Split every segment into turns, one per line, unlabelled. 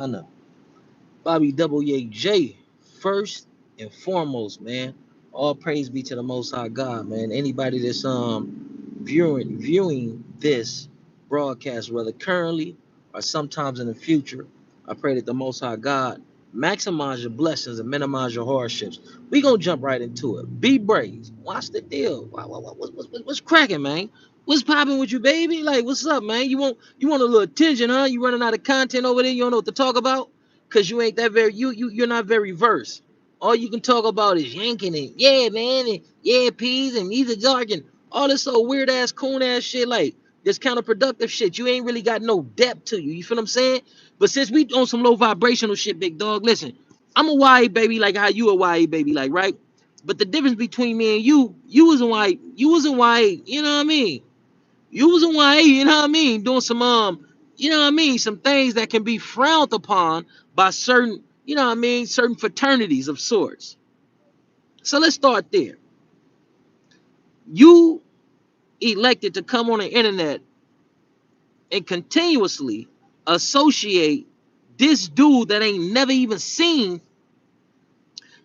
Ghana. Bobby Double Yay J. First and foremost, man. All praise be to the Most High God, man. Anybody that's viewing this broadcast, whether currently or sometimes in the future, I pray that the Most High God maximize your blessings and minimize your hardships. We gonna jump right into it. Be brave. What's the deal? What's cracking, man? What's popping with you, baby? Like, what's up, man? You want a little attention, huh? You running out of content over there? You don't know what to talk about? Cause you ain't that very you're not very versed. All you can talk about is yanking it, yeah, man, and yeah, peas and he's a jargon, all this old weird ass, coon ass shit, like this counterproductive shit. You ain't really got no depth to you. You feel what I'm saying? But since we on some low vibrational shit, big dog, listen, I'm a YA baby, like how you a YA baby, like right. But the difference between me and you was a YA, you was a YA, you know what I mean? You was a YA, you know what I mean? Doing some you know what I mean? Some things that can be frowned upon by certain, you know what I mean, certain fraternities of sorts. So let's start there. You elected to come on the internet and continuously associate this dude that ain't never even seen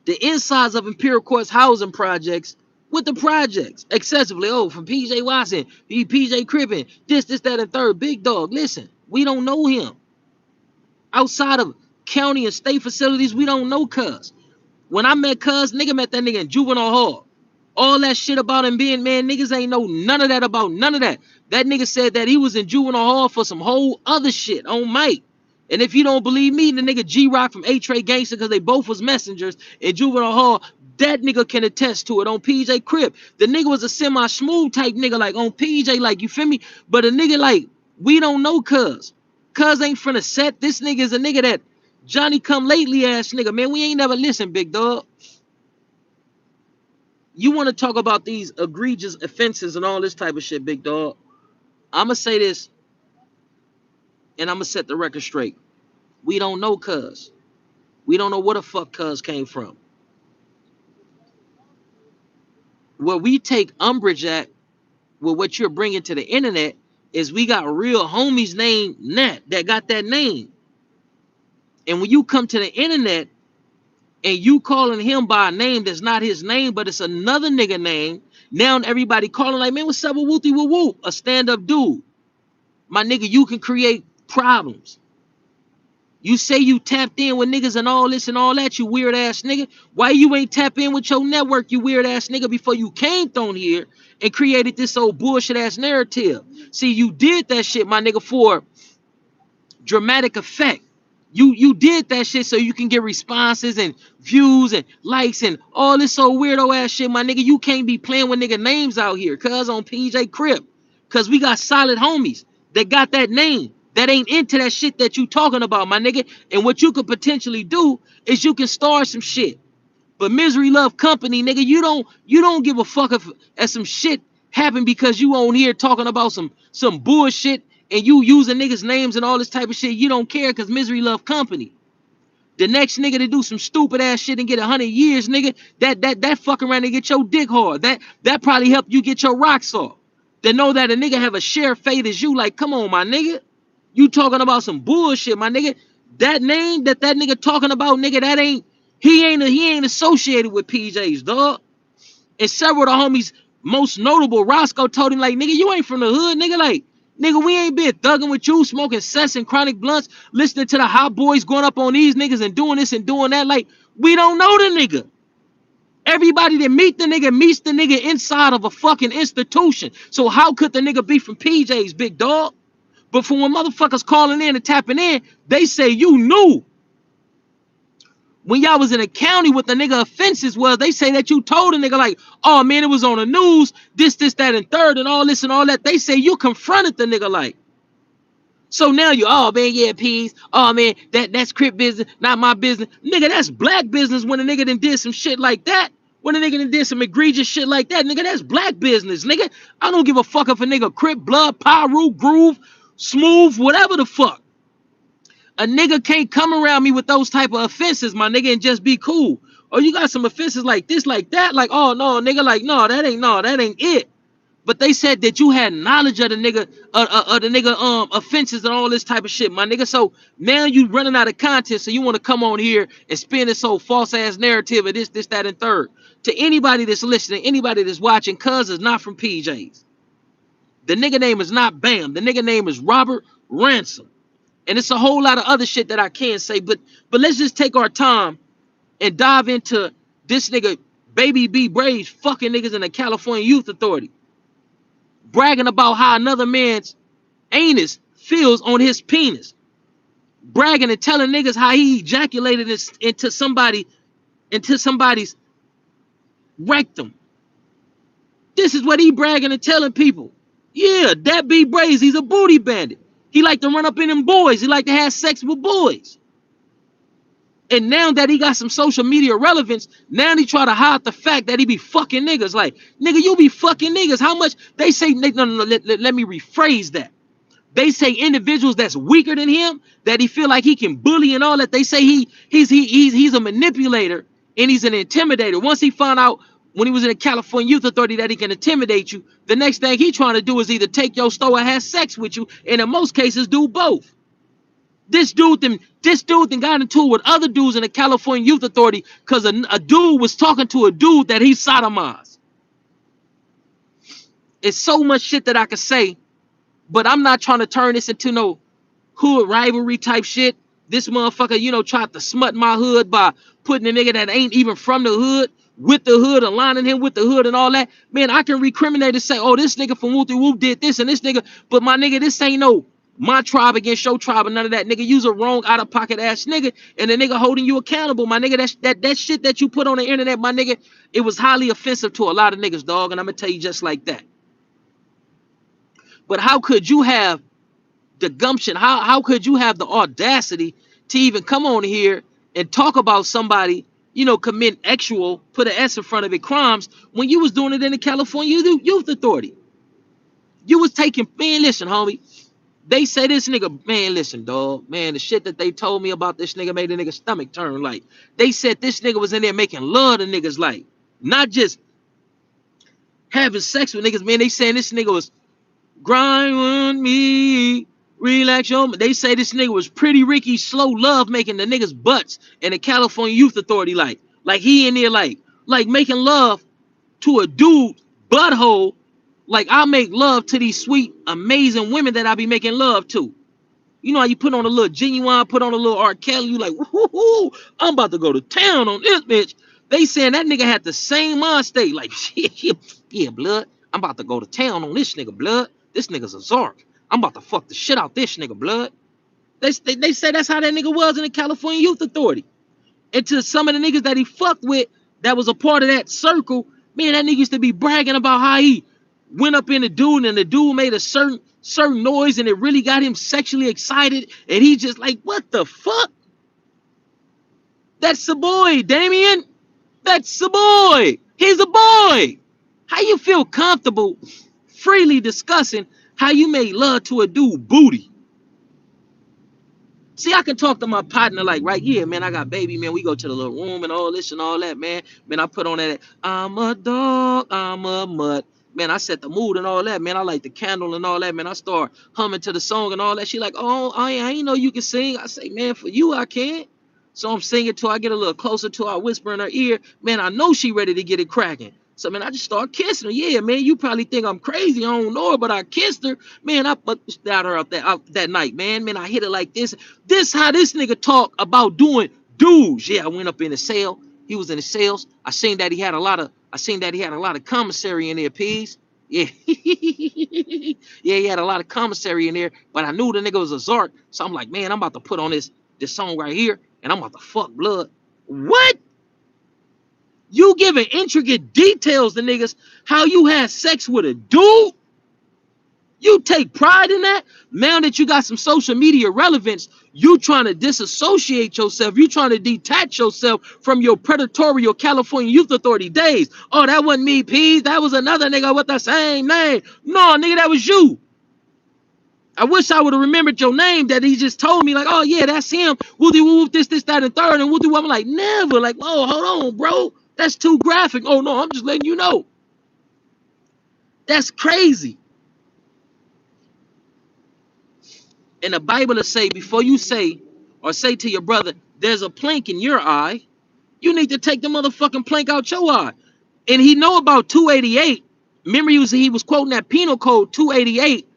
the insides of Imperial Court's housing projects with the projects excessively. Oh, from PJ Watson, PJ Crippen, this, that, and third. Big dog, listen, we don't know him. Outside of county and state facilities, we don't know cuz. When I met cuz, nigga met that nigga in juvenile hall. All that shit about him being, man, niggas ain't know none of that about none of that. That nigga said that he was in juvenile hall for some whole other shit on Mike. And if you don't believe me, the nigga G-Rock from A-Tray Gangster, because they both was messengers in juvenile hall, that nigga can attest to it on PJ Crip. The nigga was a semi-smooth type nigga, like on PJ, like, you feel me? But a nigga like, we don't know cuz. Cuz ain't finna set. This nigga is a nigga that Johnny come lately ass nigga, man. We ain't never listened, big dog. You want to talk about these egregious offenses and all this type of shit, big dog. I'ma say this and I'ma set the record straight. We don't know cuz. We don't know where the fuck cuz came from. What we take umbrage at with what you're bringing to the internet is we got real homies named Nat that got that name. And when you come to the internet and you calling him by a name that's not his name, but it's another nigga name, now everybody calling like, man, what's up with Wooty Woo Woo? A stand-up dude. My nigga, you can create problems. You say you tapped in with niggas and all this and all that, you weird ass nigga. Why you ain't tap in with your network, you weird ass nigga, before you came on here and created this old bullshit ass narrative? See, you did that shit, my nigga, for dramatic effect. You did that shit so you can get responses and views and likes and all this old weirdo ass shit, my nigga. You can't be playing with nigga names out here, cuz on PJ Crip. Cause we got solid homies that got that name that ain't into that shit that you talking about, my nigga. And what you could potentially do is you can start some shit. But misery love company, nigga, you don't give a fuck if some shit happened because you on here talking about some bullshit and you using niggas names and all this type of shit. You don't care because misery love company. The next nigga to do some stupid ass shit and get 100 years, nigga, that fuck around and get your dick hard. That probably help you get your rocks off. To know that a nigga have a shared fate as you, like, come on, my nigga. You talking about some bullshit, my nigga. That name that nigga talking about, nigga, that ain't he ain't associated with PJs, dog. And several of the homies, most notable, Roscoe told him, like, nigga, you ain't from the hood, nigga. Like, nigga, we ain't been thugging with you, smoking cess and chronic blunts, listening to the hot boys going up on these niggas and doing this and doing that. Like, we don't know the nigga. Everybody that meet the nigga meets the nigga inside of a fucking institution. So how could the nigga be from PJ's, big dog? But for when motherfuckers calling in and tapping in, they say you knew. When y'all was in a county what the nigga offenses was, they say that you told a nigga like, oh man, it was on the news, this, that, and third, and all this and all that. They say you confronted the nigga like. So now you, oh man, yeah, peace. Oh man, that's crip business, not my business. Nigga, that's black business when a nigga done did some shit like that. When a nigga done did some egregious shit like that, nigga, that's black business, nigga. I don't give a fuck if a nigga crip, blood, pyro, groove, smooth, whatever the fuck. A nigga can't come around me with those type of offenses, my nigga, and just be cool. Oh, you got some offenses like this, like that, like, oh no, nigga, like, no, that ain't it. But they said that you had knowledge of the nigga, offenses and all this type of shit, my nigga. So now you running out of content, so you want to come on here and spin this whole false ass narrative of this, that, and third. To anybody that's listening, anybody that's watching, cuz is not from PJs. The nigga name is not Bam. The nigga name is Robert Ransom. And it's a whole lot of other shit that I can't say, but let's just take our time and dive into this nigga Baby B Braves fucking niggas in the California Youth Authority, bragging about how another man's anus feels on his penis, bragging and telling niggas how he ejaculated into somebody's rectum. This is what he bragging and telling people. Yeah, that B Braves, he's a booty bandit. He like to run up in them boys. He like to have sex with boys. And now that he got some social media relevance, now he try to hide the fact that he be fucking niggas. Like, nigga, you be fucking niggas. How much? They say, no, let me rephrase that. They say individuals that's weaker than him, that he feel like he can bully and all that. They say he's a manipulator and he's an intimidator. Once he found out when he was in the California Youth Authority that he can intimidate you, the next thing he trying to do is either take your store or have sex with you, and in most cases do both. This dude then got into it with other dudes in the California Youth Authority because a dude was talking to a dude that he sodomized. It's so much shit that I could say, but I'm not trying to turn this into no hood rivalry type shit. This motherfucker, tried to smut my hood by putting a nigga that ain't even from the hood with the hood, aligning him with the hood and all that. Man, I can recriminate and say, oh, this nigga from Wooty Whoop did this and this nigga, but my nigga, this ain't no my tribe against your tribe and none of that. Nigga, you's a wrong out-of-pocket ass nigga, and the nigga holding you accountable, my nigga. That shit that you put on the internet, my nigga, it was highly offensive to a lot of niggas, dog, and I'm gonna tell you just like that. But how could you have the gumption? How could you have the audacity to even come on here and talk about somebody, commit actual, put an S in front of it, crimes, when you was doing it in the California Youth Authority? You was taking, man, listen, homie. They say this nigga, man, listen, dog, man, the shit that they told me about this nigga made the nigga stomach turn. Like, they said this nigga was in there making love to niggas, like, not just having sex with niggas, man. They saying this nigga was grind on me, relax your. They say this nigga was Pretty Ricky slow love making the niggas butts in the California Youth Authority, like he in there like making love to a dude butthole. Like, I make love to these sweet, amazing women that I be making love to. You know how you put on a little Genuine, put on a little R. Kelly, you like, whoo, I'm about to go to town on this bitch. They saying that nigga had the same mind state, like, yeah, blood, I'm about to go to town on this nigga, blood. This nigga's a Zark. I'm about to fuck the shit out this nigga, blood. They say that's how that nigga was in the California Youth Authority. And to some of the niggas that he fucked with that was a part of that circle, man, that nigga used to be bragging about how he went up in the dude and the dude made a certain noise and it really got him sexually excited, and he just like, what the fuck? That's the boy, Damien. That's the boy. He's a boy. How you feel comfortable freely discussing how you made love to a dude booty? See, I can talk to my partner like, right, yeah, man, I got baby, man. We go to the little room and all this and all that, man. Man, I put on that, I'm a dog, I'm a mutt. Man, I set the mood and all that, man. I light the candle and all that, man. I start humming to the song and all that. She like, oh, I ain't know you can sing. I say, man, for you, I can. So I'm singing to her. I get a little closer to her. I whisper in her ear. Man, I know she ready to get it cracking. So, man, I just start kissing her. Yeah, man, you probably think I'm crazy. I don't know her, but I kissed her. Man, I pushed out her out that night, man. Man, I hit her like this. This how this nigga talk about doing dudes. Yeah, I went up in the cell. He was in the cells. I seen that he had a lot of commissary in there, P's. Yeah. Yeah, he had a lot of commissary in there, but I knew the nigga was a Zark. So I'm like, man, I'm about to put on this song right here, and I'm about to fuck blood. What? You giving intricate details to niggas how you had sex with a dude? You take pride in that? Now that you got some social media relevance, you trying to disassociate yourself. You trying to detach yourself from your predatory California Youth Authority days. Oh, that wasn't me, P. That was another nigga with the same name. No, nigga, that was you. I wish I would have remembered your name that he just told me, like, oh, yeah, that's him. Woody whoop, this, that, and third. And Woody whoop. I'm like, never. Like, oh, hold on, bro. That's too graphic. Oh, no, I'm just letting you know. That's crazy. And the Bible will say, before you say or say to your brother, there's a plank in your eye, you need to take the motherfucking plank out your eye. And he know about 288. Remember, he was quoting that penal code 288.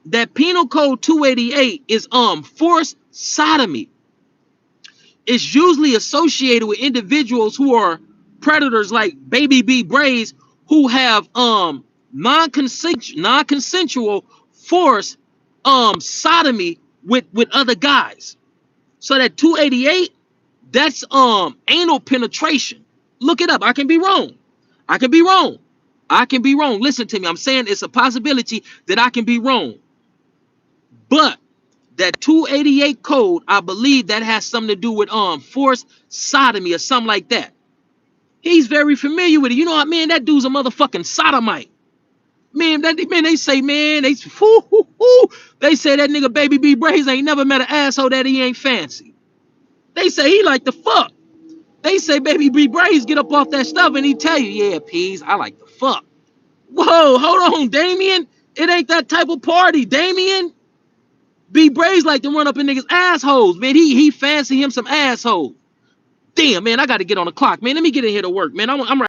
That penal code 288 is forced sodomy. It's usually associated with individuals who are predators like Baby B Braze, who have non-consensual forced sodomy with other guys. So that 288, that's anal penetration. Look it up. I can be wrong. I can be wrong. I can be wrong. Listen to me. I'm saying it's a possibility that I can be wrong. But that 288 code, I believe that has something to do with forced sodomy or something like that. He's very familiar with it. You know what, man? That dude's a motherfucking sodomite. Man, they say, man, they say that nigga Baby B Braze ain't never met an asshole that he ain't fancy. They say he like the fuck. They say Baby B Braze get up off that stuff and he tell you, yeah, peas, I like the fuck. Whoa, hold on, Damien. It ain't that type of party, Damien. B Braze like to run up in niggas' assholes, man. He fancy him some assholes. Damn, man, I got to get on the clock, man. Let me get in here to work, man. I'm